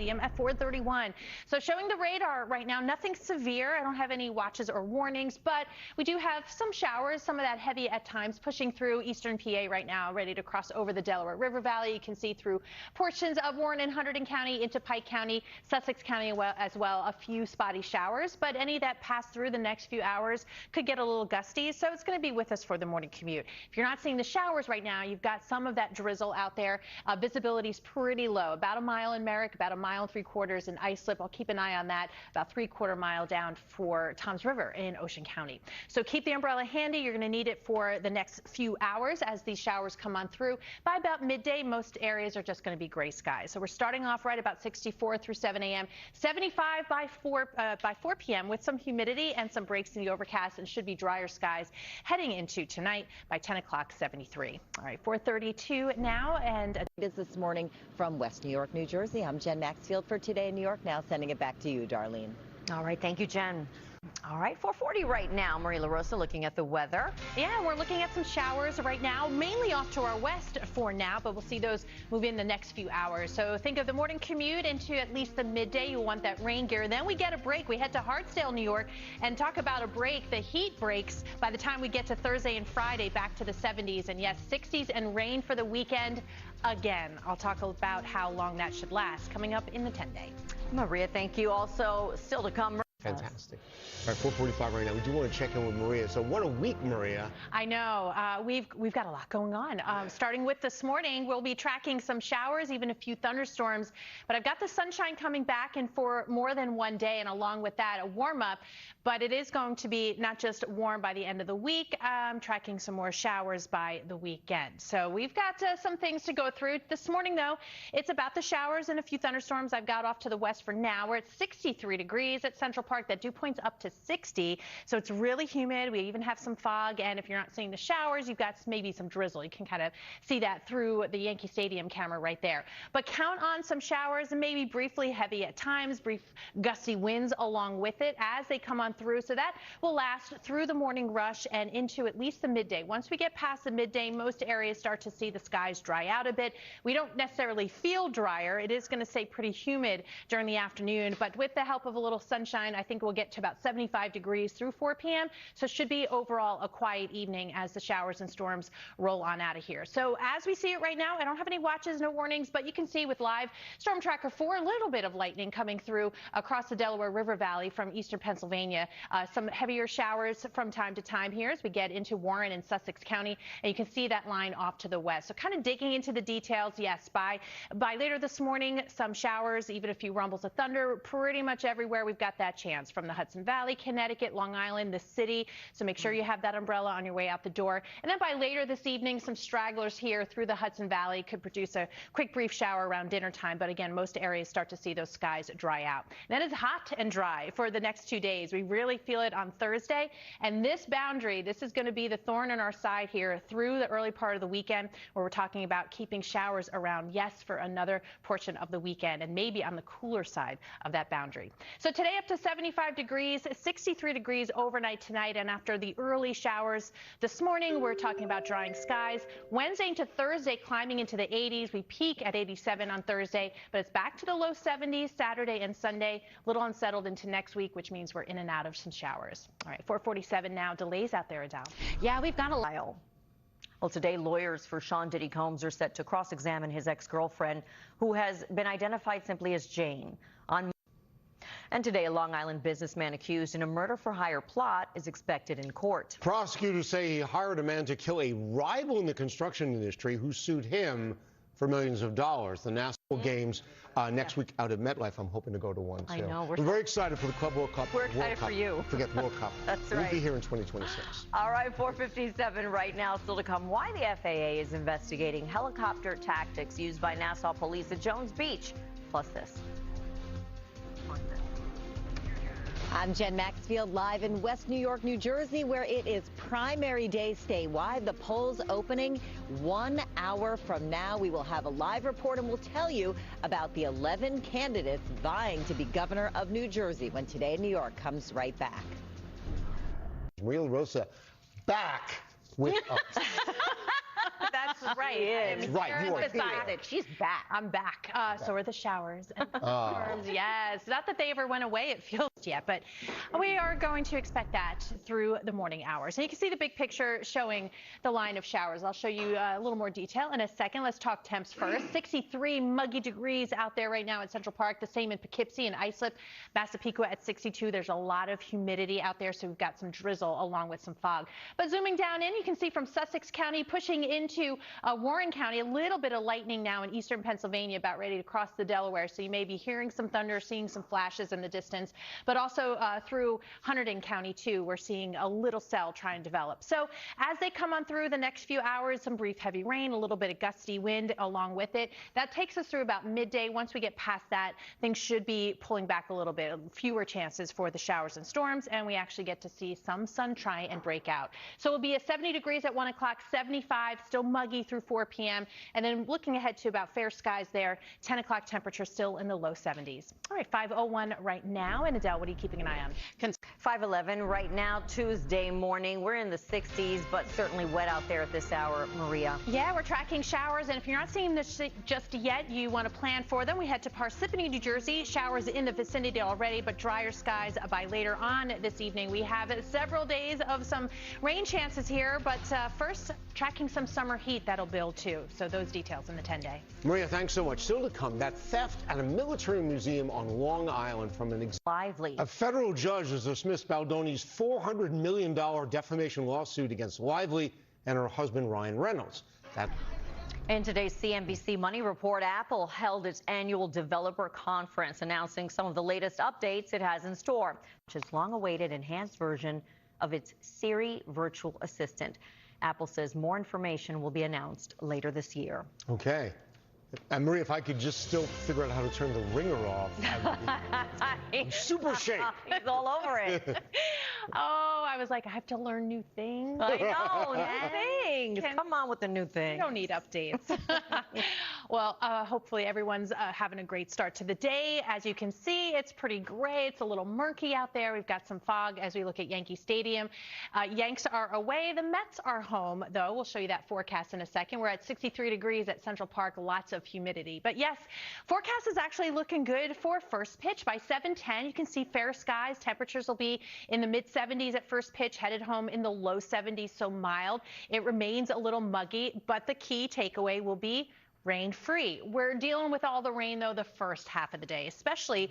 At 4:31. So showing the radar right now, nothing severe. I don't have any watches or warnings, but we do have some showers, some of that heavy at times pushing through eastern PA right now, ready to cross over the Delaware River Valley. You can see through portions of Warren and Hunterdon County into Pike County, Sussex County as well, a few spotty showers, but any that pass through the next few hours could get a little gusty, so it's going to be with us for the morning commute. If you're not seeing the showers right now, you've got some of that drizzle out there. Visibility is pretty low, about a mile in Merrick, about a mile and 3/4 in Islip. I'll keep an eye on that. About 3/4 mile down for Toms River in Ocean County. So keep the umbrella handy. You're going to need it for the next few hours as these showers come on through. By about midday, most areas are just going to be gray skies. So we're starting off right about 64 through 7 a.m. 75 by 4 p.m. with some humidity and some breaks in the overcast, and should be drier skies heading into tonight. By 10 o'clock, 73. All right, 4:32 now, and It is this morning from West New York, New Jersey. I'm Jen Maxfield for Today in New York. Now sending it back to you, Darlene. All right, thank you, Jen. All right, 4:40 right now. Marie LaRosa looking at the weather. Yeah, we're looking at some showers right now, mainly off to our west for now, but we'll see those move in the next few hours. So think of the morning commute into at least the midday. You'll want that rain gear. Then we get a break. We head to Hartsdale, New York, and talk about a break. The heat breaks by the time we get to Thursday and Friday, back to the 70s. And yes, 60s and rain for the weekend again. I'll talk about how long that should last coming up in the 10-day. Maria, thank you. Also, still to come. Fantastic. All right, 4:45 right now. We do want to check in with Maria. So what a week, Maria. I know. We've got a lot going on. Starting with this morning, we'll be tracking some showers, even a few thunderstorms. But I've got the sunshine coming back, and for more than one day, and along with that, a warm up. But it is going to be not just warm by the end of the week. Tracking some more showers by the weekend. So we've got some things to go through. This morning, though, it's about the showers and a few thunderstorms. I've got off to the west for now. We're at 63 degrees at Central Park. That dew point's up to 60, so it's really humid. We even have some fog, and if you're not seeing the showers, you've got maybe some drizzle. You can kind of see that through the Yankee Stadium camera right there. But count on some showers and maybe briefly heavy at times, brief gusty winds along with it as they come on through. So that will last through the morning rush and into at least the midday. Once we get past the midday, most areas start to see the skies dry out a bit. We don't necessarily feel drier. It is going to stay pretty humid during the afternoon, but with the help of a little sunshine, I think we'll get to about 75 degrees through 4 p.m. So it should be overall a quiet evening as the showers and storms roll on out of here. So as we see it right now, I don't have any watches, no warnings, but you can see with live Storm Tracker 4, a little bit of lightning coming through across the Delaware River Valley from eastern Pennsylvania. Some heavier showers from time to time here as we get into Warren and Sussex County, and you can see that line off to the west. So kind of digging into the details, yes, by later this morning, some showers, even a few rumbles of thunder, pretty much everywhere we've got that chance, from the Hudson Valley, Connecticut, Long Island, the city. So make sure you have that umbrella on your way out the door. And then by later this evening, some stragglers here through the Hudson Valley could produce a quick brief shower around dinner time. But again, most areas start to see those skies dry out. And that is hot and dry for the next 2 days. We really feel it on Thursday. And this boundary, this is going to be the thorn in our side here through the early part of the weekend, where we're talking about keeping showers around, yes, for another portion of the weekend, and maybe on the cooler side of that boundary. So today up to 75 degrees, 63 degrees overnight tonight, and after the early showers this morning, we're talking about drying skies. Wednesday into Thursday, climbing into the 80s. We peak at 87 on Thursday, but it's back to the low 70s Saturday and Sunday. A little unsettled into next week, which means we're in and out of some showers. All right, 4:47 now. Delays out there, Adele. Yeah, we've got a while. Well, today, lawyers for Sean Diddy Combs are set to cross-examine his ex-girlfriend, who has been identified simply as Jane. And today, a Long Island businessman accused in a murder-for-hire plot is expected in court. Prosecutors say he hired a man to kill a rival in the construction industry who sued him for millions of dollars. The National Games next week out at MetLife. I'm hoping to go to one, too. I know. We're very excited for the Club World Cup. We're excited for you. Forget the World Cup. That's We'll right. be here in 2026. All right, 4:57 right now. Still to come, why the FAA is investigating helicopter tactics used by Nassau police at Jones Beach. Plus this. I'm Jen Maxfield, live in West New York, New Jersey, where it is primary day statewide. The polls opening 1 hour from now. We will have a live report, and we'll tell you about the 11 candidates vying to be governor of New Jersey when Today in New York comes right back. Maria LaRosa back with us. That's Right. She is. Right, you are emphasize it. She's back. I'm back. So are the showers and the storms. Yes. Not that they ever went away, it feels yet, but we are going to expect that through the morning hours. And you can see the big picture showing the line of showers. I'll show you a little more detail in a second. Let's talk temps first. 63 muggy degrees out there right now at Central Park. The same in Poughkeepsie and Islip. Massapequa at 62. There's a lot of humidity out there, so we've got some drizzle along with some fog. But zooming down in, you can see from Sussex County pushing into Warren County, a little bit of lightning now in eastern Pennsylvania, about ready to cross the Delaware. So you may be hearing some thunder, seeing some flashes in the distance, but also through Hunterdon County too. We're seeing a little cell try and develop. So as they come on through the next few hours, some brief heavy rain, a little bit of gusty wind along with it. That takes us through about midday. Once we get past that, things should be pulling back a little bit. Fewer chances for the showers and storms, and we actually get to see some sun try and break out. So it'll be at 70 degrees at 1 o'clock, 75, still muggy through 4 p.m. And then looking ahead to about fair skies there, 10 o'clock temperature still in the low 70s. All right, 5:01 right now. And Adele, what are you keeping an eye on? 5:11 right now, Tuesday morning. We're in the 60s, but certainly wet out there at this hour, Maria. Yeah, we're tracking showers, and if you're not seeing this just yet, you want to plan for them. We head to Parsippany, New Jersey. Showers in the vicinity already, but drier skies by later on this evening. We have several days of some rain chances here, but first, tracking some summer heat that'll build too. So those details in the 10-day. Maria, thanks so much. Still to come, that theft at a military museum on Long Island from an Lively. A federal judge has dismissed Baldoni's $400 million defamation lawsuit against Lively and her husband, Ryan Reynolds. In today's CNBC Money Report, Apple held its annual developer conference, announcing some of the latest updates it has in store, which is long-awaited enhanced version of its Siri virtual assistant. Apple says more information will be announced later this year. Okay. And Maria, if I could just still figure out how to turn the ringer off, I would be in super shape. He's all over it. Oh, I was like, I have to learn new things. I know, new things. Come on with the new thing. You don't need updates. Well, hopefully everyone's having a great start to the day. As you can see, it's pretty gray. It's a little murky out there. We've got some fog as we look at Yankee Stadium. Yanks are away. The Mets are home, though. We'll show you that forecast in a second. We're at 63 degrees at Central Park. Lots of humidity. But yes, forecast is actually looking good for first pitch. By 7:10, you can see fair skies. Temperatures will be in the mid-70s at first pitch, headed home in the low 70s, so mild. It remains a little muggy, but the key takeaway will be rain-free. We're dealing with all the rain, though, the first half of the day, especially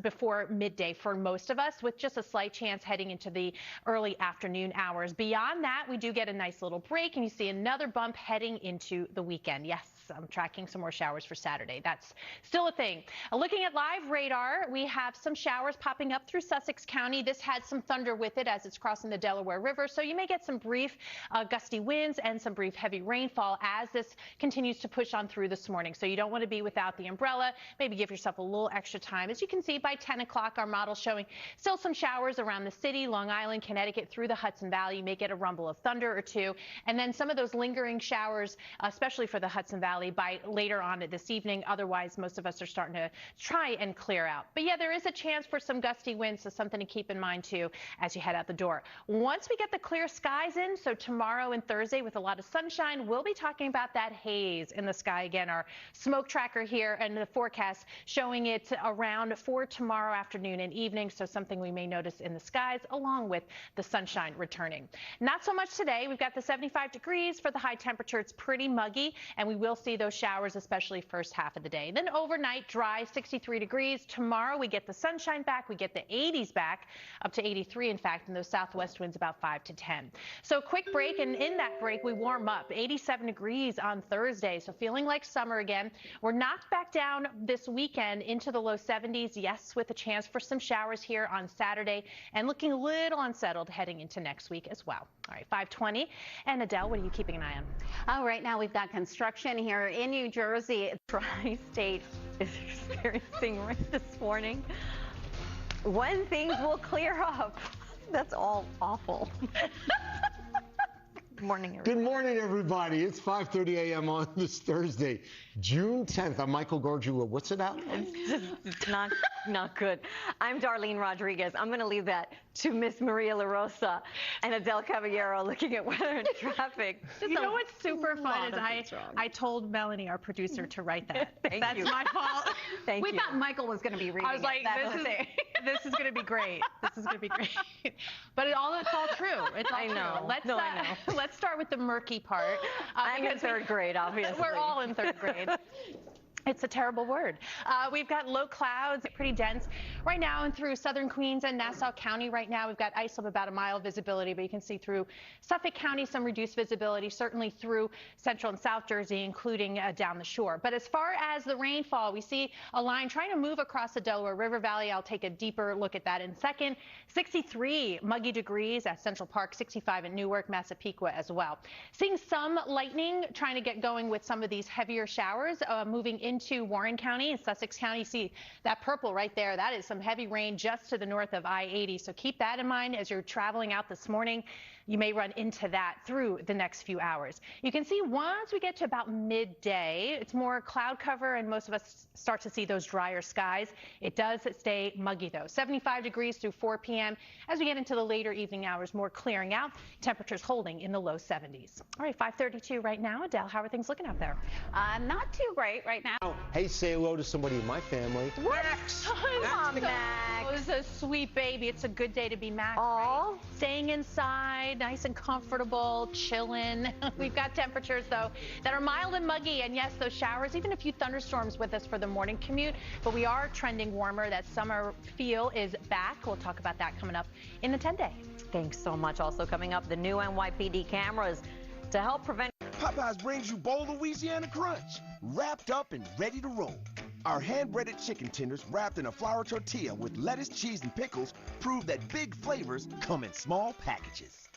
before midday for most of us, with just a slight chance heading into the early afternoon hours. Beyond that, we do get a nice little break, and you see another bump heading into the weekend. Yes, I'm tracking some more showers for Saturday. That's still a thing. Looking at live radar, we have some showers popping up through Sussex County. This had some thunder with it as it's crossing the Delaware River, so you may get some brief gusty winds and some brief heavy rainfall as this continues to push on through this morning. So you don't want to be without the umbrella. Maybe give yourself a little extra time. As you can see, by 10 o'clock, our model showing still some showers around the city, Long Island, Connecticut, through the Hudson Valley. You may get a rumble of thunder or two, and then some of those lingering showers, especially for the Hudson Valley, by later on this evening. Otherwise, most of us are starting to try and clear out. But yeah, there is a chance for some gusty winds, so something to keep in mind too as you head out the door. Once we get the clear skies in, so tomorrow and Thursday with a lot of sunshine, we'll be talking about that haze in the sky again. Our smoke tracker here and the forecast showing it around for tomorrow afternoon and evening, so something we may notice in the skies along with the sunshine returning. Not so much today. We've got the 75 degrees for the high temperature. It's pretty muggy, and we will see those showers, especially first half of the day. Then overnight, dry, 63 degrees. Tomorrow, we get the sunshine back. We get the 80s back, up to 83, in fact, and those southwest winds about 5 to 10. So quick break, and in that break, we warm up. 87 degrees on Thursday, so feeling like summer again. We're knocked back down this weekend into the low 70s, yes, with a chance for some showers here on Saturday, and looking a little unsettled heading into next week as well. All right, 5:20. And Adele, what are you keeping an eye on? Oh, right now we've got construction here in New Jersey. Tri-State is experiencing rain this morning. When things will clear up. That's all awful. Good morning, everybody. Good morning, everybody. It's 5:30 a.m. on this Thursday, June 10th. I'm Michael Gargiulo. What's it out? It's not good. I'm Darlene Rodriguez. I'm going to leave that to Miss Maria LaRosa and Adele Caballero looking at weather and traffic. You know what's super fun is I told Melanie, our producer, to write that. That's my fault. We thought Michael was going to be reading I was like, this is going to be great. This is going to be great. But it's all true. It's all true. Let's start with the murky part. I'm in third grade, obviously. We're all in third grade. It's a terrible word. We've got low clouds, pretty dense right now, and through southern Queens and Nassau County right now. We've got ice of about a mile visibility, but you can see through Suffolk County some reduced visibility, certainly through central and south Jersey, including down the shore. But as far as the rainfall, we see a line trying to move across the Delaware River Valley. I'll take a deeper look at that in a second. 63 muggy degrees at Central Park, 65 at Newark, Massapequa as well. Seeing some lightning trying to get going with some of these heavier showers moving into Warren County and Sussex County. See that purple right there? That is some heavy rain just to the north of I-80. So keep that in mind as you're traveling out this morning. You may run into that through the next few hours. You can see once we get to about midday, it's more cloud cover and most of us start to see those drier skies. It does stay muggy though. 75 degrees through 4 p.m. As we get into the later evening hours, more clearing out. Temperatures holding in the low 70s. All right, 5:32 right now. Adele, how are things looking out there? Not too great right now. Hey, say hello to somebody in my family. Max! Max. A sweet baby. It's a good day to be Max. Right? Staying inside, nice and comfortable, chilling. We've got temperatures, though, that are mild and muggy. And yes, those showers, even a few thunderstorms with us for the morning commute. But we are trending warmer. That summer feel is back. We'll talk about that coming up in the 10-day. Thanks so much. Also coming up, the new NYPD cameras to help prevent. Popeyes brings you Bowl Louisiana Crunch, wrapped up and ready to roll. Our hand-breaded chicken tenders wrapped in a flour tortilla with lettuce, cheese, and pickles prove that big flavors come in small packages.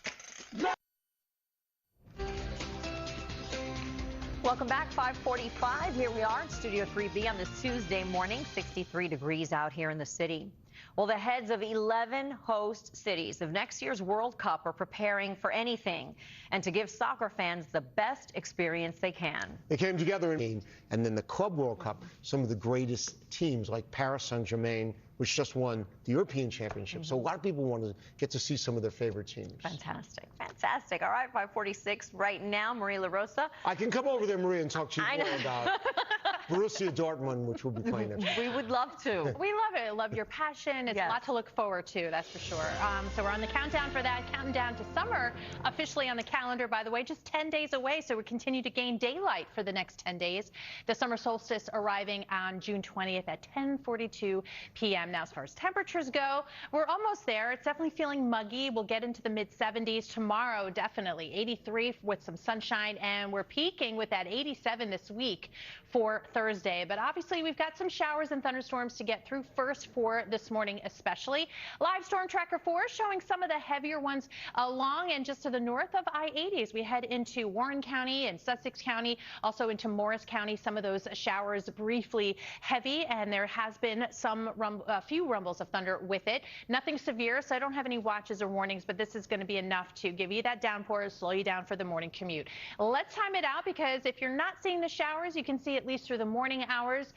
Welcome back, 5:45. Here we are in Studio 3B on this Tuesday morning, 63 degrees out here in the city. Well, the heads of 11 host cities of next year's World Cup are preparing for anything and to give soccer fans the best experience they can. They came together and then the Club World Cup, some of the greatest teams like Paris Saint-Germain, which just won the European Championship. So a lot of people want to get to see some of their favorite teams. Fantastic. Fantastic. All right, 5:46 right now. Maria LaRosa. I can come over there, Maria, and talk to you more about Borussia Dortmund, which will be playing next week. We would love to. We love it. I love your passion. It's a lot to look forward to, that's for sure. So we're on the countdown for that. Counting down to summer, officially on the calendar, by the way, just 10 days away. So we continue to gain daylight for the next 10 days. The summer solstice arriving on June 20th at 10:42 p.m. Now, as far as temperatures go, we're almost there. It's definitely feeling muggy. We'll get into the mid-70s tomorrow, definitely. 83 with some sunshine, and we're peaking with that 87 this week for Thursday. But obviously, we've got some showers and thunderstorms to get through first for this morning, especially. Live Storm Tracker 4 showing some of the heavier ones along and just to the north of I-80 as we head into Warren County and Sussex County, also into Morris County. Some of those showers briefly heavy, and there has been a few rumbles of thunder with it. Nothing severe, so I don't have any watches or warnings, but this is going to be enough to give you that downpour, slow you down for the morning commute. Let's time it out, because if you're not seeing the showers, you can see at least through the morning hours,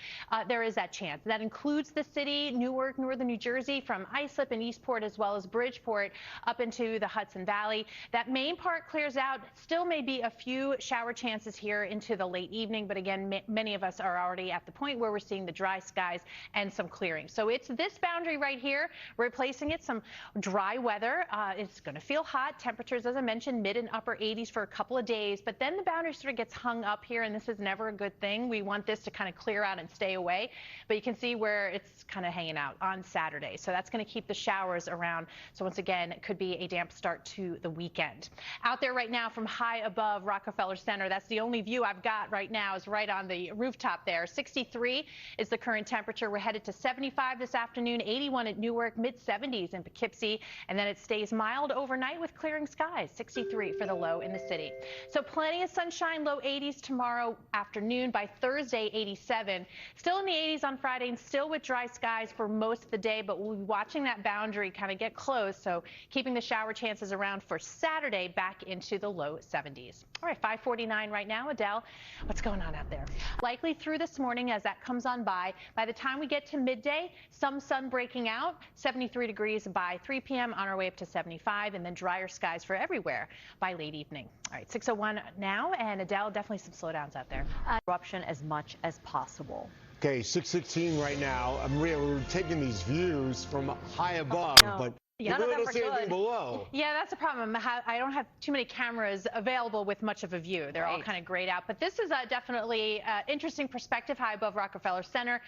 there is that chance. That includes the city, Newark, northern New Jersey, from Islip and Eastport, as well as Bridgeport up into the Hudson Valley. That main part clears out. Still may be a few shower chances here into the late evening, but again, many of us are already at the point where we're seeing the dry skies and some clearing. So it's this boundary right here, replacing it, some dry weather. It's going to feel hot. Temperatures, as I mentioned, mid and upper 80s for a couple of days, but then the boundary sort of gets hung up here, and this is never a good thing. We want this to kind of clear out and stay away, but you can see where it's kind of hanging out on Saturday. So that's going to keep the showers around. So once again, it could be a damp start to the weekend. Out there right now from high above Rockefeller Center, that's the only view I've got right now, is right on the rooftop there. 63 is the current temperature. We're headed to 75 this afternoon, 81 at Newark, mid-70s in Poughkeepsie, and then it stays mild overnight with clearing skies. 63 for the low in the city. So plenty of sunshine, low 80s tomorrow afternoon. By Thursday, 87. Still in the 80s on Friday and still with dry skies for most of the day, but we'll be watching that boundary kind of get close. So keeping the shower chances around for Saturday back into the low 70s. All right, 5:49 right now. Adele, what's going on out there? Likely through this morning as that comes on by. By the time we get to midday, some sun breaking out, 73 degrees by 3 p.m. on our way up to 75, and then drier skies for everywhere by late evening. All right, 6:01 now, and Adele, definitely some slowdowns out there. Eruption as much as possible. Okay, 6:16 right now. Maria, we're taking these views from high above, but you None of really them don't are see anything good. below. Yeah, that's a problem. I don't have too many cameras available with much of a view. They're all Right. kind of grayed out. But this is definitely interesting perspective high above Rockefeller Center.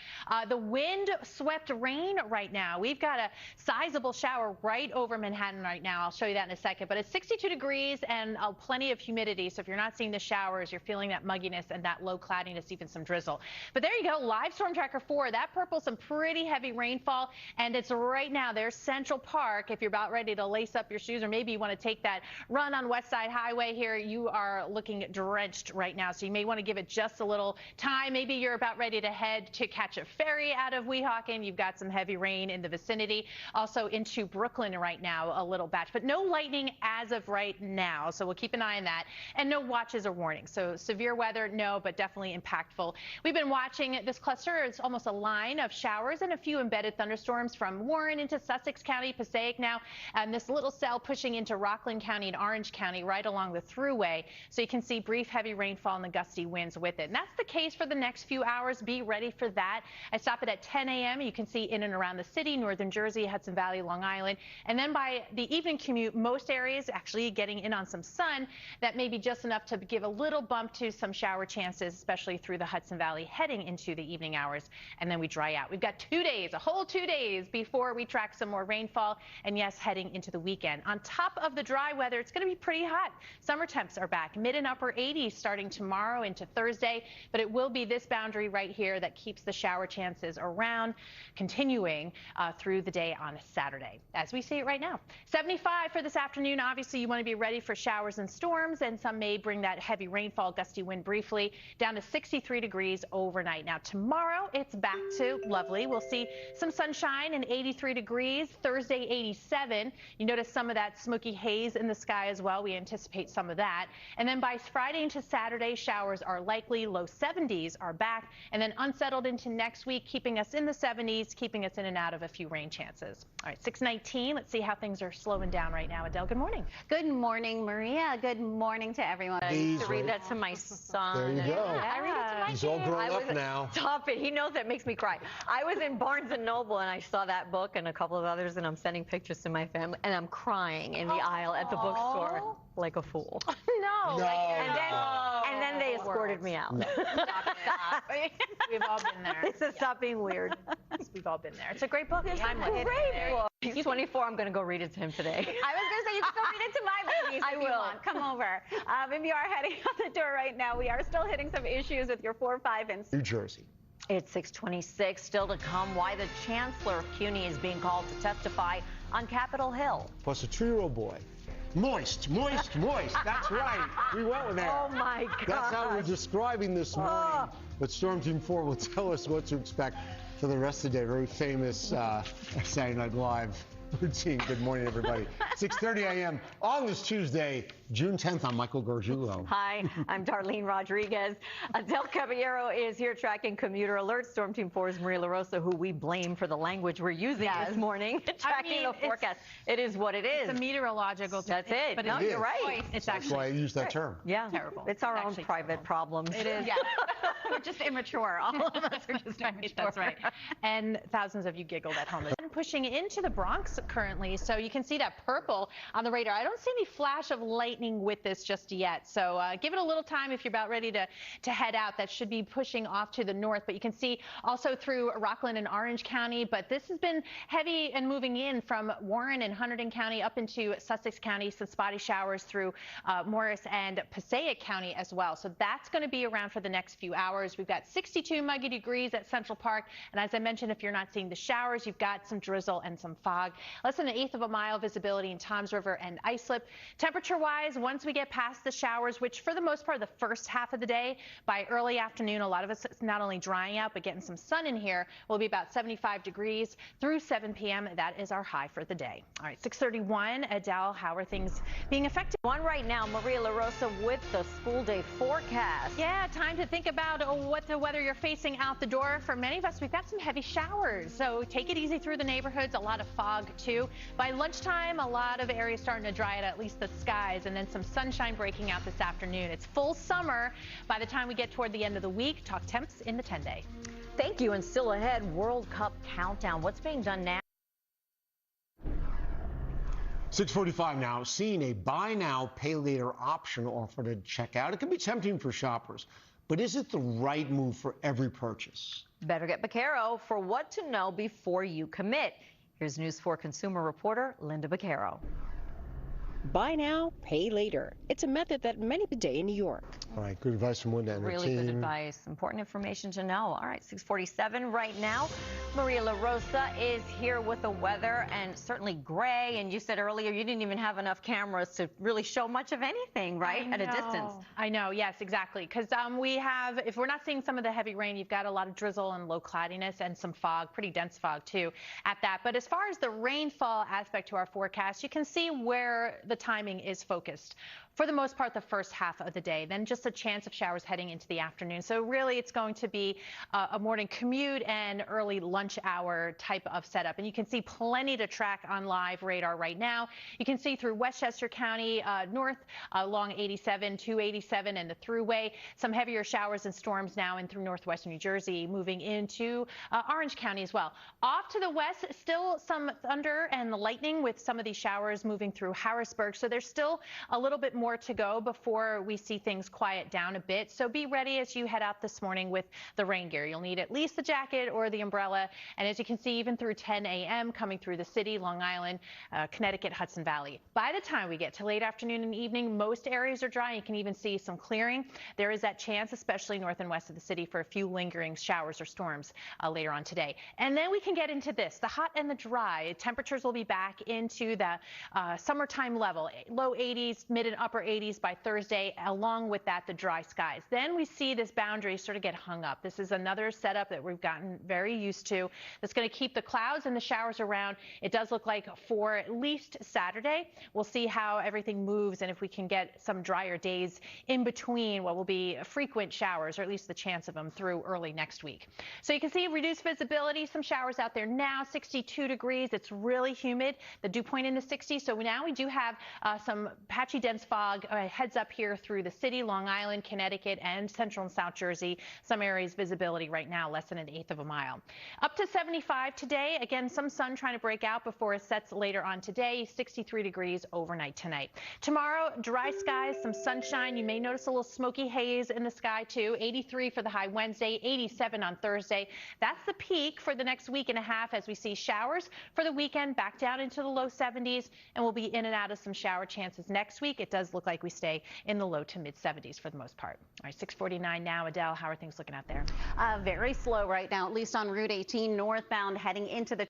The wind swept rain right now. We've got a sizable shower right over Manhattan right now. I'll show you that in a second. But it's 62 degrees and plenty of humidity. So if you're not seeing the showers, you're feeling that mugginess and that low cloudiness, even some drizzle. But there you go. Live Storm Tracker 4. That purple, some pretty heavy rainfall. And it's right now. There's Central Park. If you're about ready to lace up your shoes, or maybe you want to take that run on West Side Highway here, you are looking drenched right now. So you may want to give it just a little time. Maybe you're about ready to head to catch a ferry out of Weehawken. You've got some heavy rain in the vicinity. Also into Brooklyn right now, a little batch, but no lightning as of right now. So we'll keep an eye on that. And no watches or warnings. So severe weather, no, but definitely impactful. We've been watching this cluster. It's almost a line of showers and a few embedded thunderstorms from Warren into Sussex County, Passaic now. And this little cell pushing into Rockland County and Orange County right along the thruway. So you can see brief heavy rainfall and the gusty winds with it. And that's the case for the next few hours. Be ready for that. I stop it at 10 a.m. You can see in and around the city, northern Jersey, Hudson Valley, Long Island. And then by the evening commute, most areas actually getting in on some sun. That may be just enough to give a little bump to some shower chances, especially through the Hudson Valley heading into the evening hours. And then we dry out. We've got 2 days, a whole 2 days before we track some more rainfall. And yes, heading into the weekend. On top of the dry weather, it's going to be pretty hot. Summer temps are back, mid and upper 80s starting tomorrow into Thursday, but it will be this boundary right here that keeps the shower chances around, continuing through the day on Saturday, as we see it right now. 75 for this afternoon. Obviously, you want to be ready for showers and storms, and some may bring that heavy rainfall, gusty wind briefly, down to 63 degrees overnight. Now, tomorrow, it's back to lovely. We'll see some sunshine and 83 degrees. Thursday, 87. You notice some of that smoky haze in the sky as well. We anticipate some of that. And then by Friday into Saturday, showers are likely. Low 70s are back. And then unsettled into next week, keeping us in the 70s, keeping us in and out of a few rain chances. All right, 6:19. Let's see how things are slowing down right now. Adele, good morning. Good morning, Maria. Good morning to everyone. I used to read that to my son. There you go. Yeah. I read it to my He's all grown up now. Stop it. He knows that makes me cry. I was in Barnes & Noble and I saw that book and a couple of others, and I'm sending pictures to my family, and I'm crying in the aisle at the bookstore like a fool. No. No. And then they escorted me out. We've all been there. They said, stop being weird. We've all been there. It's a great book. Timeless. Great book. He's 24. I'm going to go read it to him today. I was going to say, you can go read it to my babies if you want. Come over. If you are heading out the door right now, we are still hitting some issues with your 4, 5, and 6. New Jersey. It's 6:26. Still to come, why the Chancellor of CUNY is being called to testify on Capitol Hill. Plus a 2-year-old boy. Moist, moist, moist. That's right. We went with that. Oh, my God. That's how we're describing this morning. But Storm Team 4 will tell us what to expect for the rest of the day. Very famous Saturday Night Live routine. Good morning, everybody. 6:30 a.m. on this Tuesday, June 10th. I'm Michael Gargiulo. Hi, I'm Darlene Rodriguez. Adele Caballero is here tracking commuter alerts. Storm Team 4's Maria LaRosa, who we blame for the language we're using this morning, tracking the forecast. It is what it is. It's a meteorological term. That's it. But No, It you're is. right. It's That's why I use that term. Yeah, terrible. It's our It's own actually private terrible. problems. It is. Yeah. We're just immature. All of us are just immature. That's right. And thousands of you giggled at home. Pushing into the Bronx currently, so you can see that purple on the radar. I don't see any flash of lightning with this just yet, so give it a little time if you're about ready to head out. That should be pushing off to the north, but you can see also through Rockland and Orange County, but this has been heavy and moving in from Warren and Hunterdon County up into Sussex County. Some spotty showers through Morris and Passaic County as well, so that's going to be around for the next few hours. We've got 62 muggy degrees at Central Park, and as I mentioned, if you're not seeing the showers, you've got some drizzle and some fog. Less than 1/8 of a mile visibility in Toms River and Islip. Temperature-wise, skies once we get past the showers, which for the most part, the first half of the day, by early afternoon, a lot of us not only drying out, but getting some sun in here, will be about 75 degrees through 7 p.m. That is our high for the day. All right, 6:31. Adele, how are things being affected? One right now, Maria LaRosa with the school day forecast. Yeah, time to think about what the weather you're facing out the door. For many of us, we've got some heavy showers, so take it easy through the neighborhoods. A lot of fog, too. By lunchtime, a lot of areas starting to dry out, at least the skies, and then some sunshine breaking out this afternoon. It's full summer by the time we get toward the end of the week. Talk temps in the 10-day. Thank you. And still ahead, World Cup countdown. What's being done now? 6:45 now. Seeing a buy now, pay later option offered at checkout. It can be tempting for shoppers, but is it the right move for every purchase? Better get Baccaro for what to know before you commit. Here's News 4 consumer reporter Linda Baccaro. Buy now, pay later. It's a method that many today in New York. All right, good advice from Linda and her Really team. good advice. Important information to know. All right, 6:47 right now. Maria LaRosa is here with the weather, and certainly gray. And you said earlier you didn't even have enough cameras to really show much of anything, right? At a distance. I know, yes, exactly. Because we have, if we're not seeing some of the heavy rain, you've got a lot of drizzle and low cloudiness and some fog, pretty dense fog too at that. But as far as the rainfall aspect to our forecast, you can see where the timing is focused. For the most part, the first half of the day, then just a chance of showers heading into the afternoon. So really, it's going to be a morning commute and early lunch hour type of setup. And you can see plenty to track on live radar right now. You can see through Westchester County, north along 87, 287 and the thruway. Some heavier showers and storms now in through northwestern New Jersey, moving into Orange County as well. Off to the west, still some thunder and the lightning with some of these showers moving through Harrisburg. So there's still a little bit more to go before we see things quiet down a bit. So be ready as you head out this morning with the rain gear. You'll need at least the jacket or the umbrella. And as you can see, even through 10 a.m. coming through the city, Long Island, Connecticut, Hudson Valley. By the time we get to late afternoon and evening, most areas are dry. You can even see some clearing. There is that chance, especially north and west of the city, for a few lingering showers or storms later on today. And then we can get into this, the hot and the dry. Temperatures will be back into the summertime level, low 80s, mid and upper 80s by Thursday. Along with that, the dry skies. Then we see this boundary sort of get hung up. This is another setup that we've gotten very used to. That's going to keep the clouds and the showers around. It does look like for at least Saturday. We'll see how everything moves and if we can get some drier days in between what will be frequent showers, or at least the chance of them through early next week. So you can see reduced visibility, some showers out there now, 62 degrees. It's really humid. The dew point in the 60s. So now we do have some patchy dense fog heads up here through the city, Long Island, Connecticut, and central and south Jersey. Some areas visibility right now less than 1/8 of a mile. Up to 75 today. Again, some sun trying to break out before it sets later on today. 63 degrees overnight tonight. Tomorrow, dry skies, some sunshine. You may notice a little smoky haze in the sky too. 83 for the high Wednesday, 87 on Thursday. That's the peak for the next week and a half as we see showers for the weekend back down into the low 70s, and we'll be in and out of some shower chances next week. It does look like we stay in the low to mid 70s for the most part. All right, 6:49 now. Adele, how are things looking out there? Very slow right now, at least on Route 18 northbound heading into the